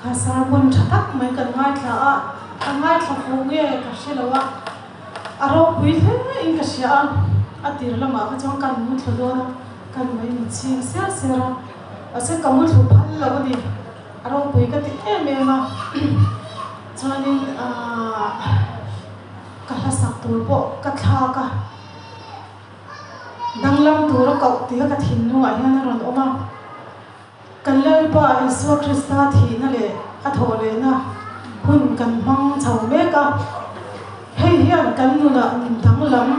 Hasarmun chatak mai kan ngai thla fu nge ka hrilowa aro pui the in ka sia atir lama ka chong kan mu thlodona kan mai ni ching sia sera ase kamul thu phal lo di aro pui ka ti ma chanin ka hasak tur po ka thla ka danglam tur ka ti ka thin nu a hian ron oma kan lei pa Isu Krista thi na le a thole na hun kan mang chau me ka hei hian kan nu na danglam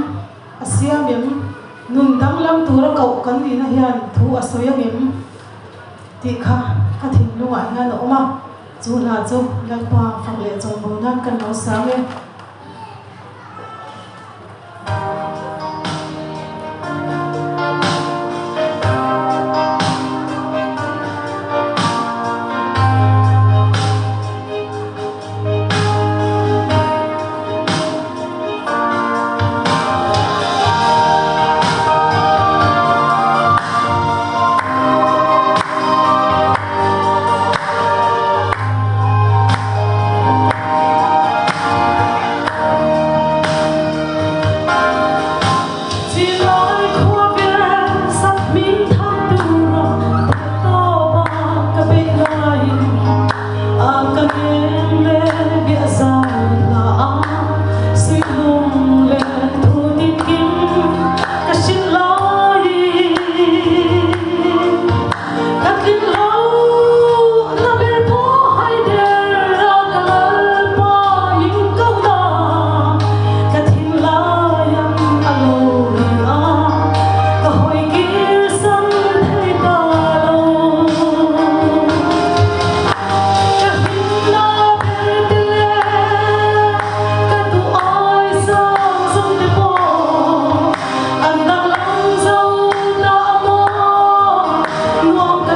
asia mem nun danglam tur ka kan ni na hian thu asoya mem ti kha ka thin nu a hian oma chu na chu lakpa phang le chong bo nan kan lo sa nge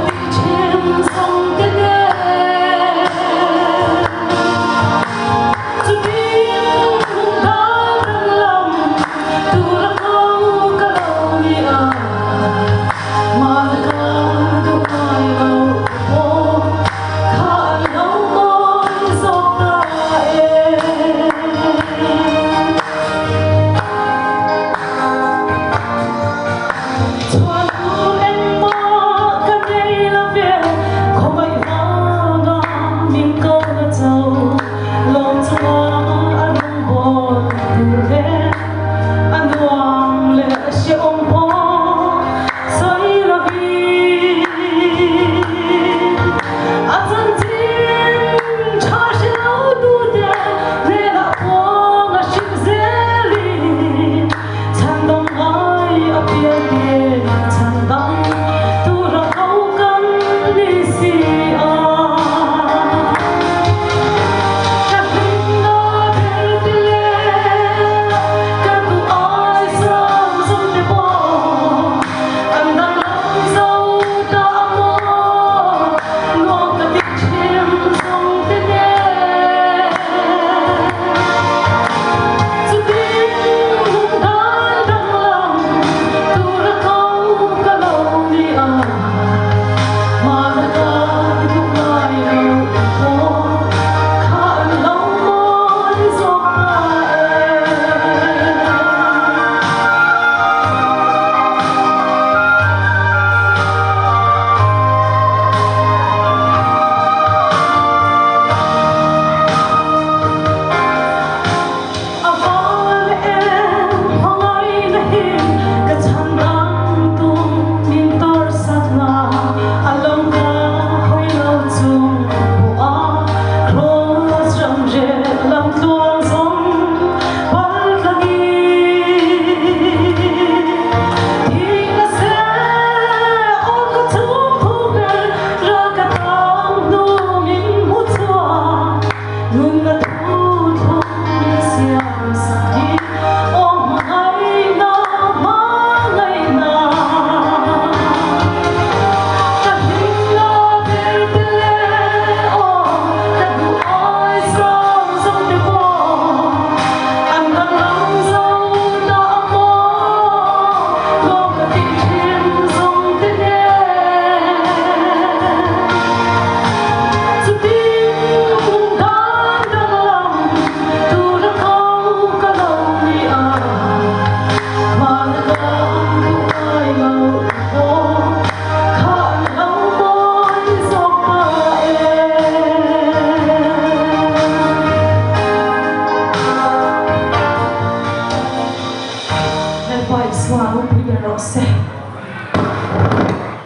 Song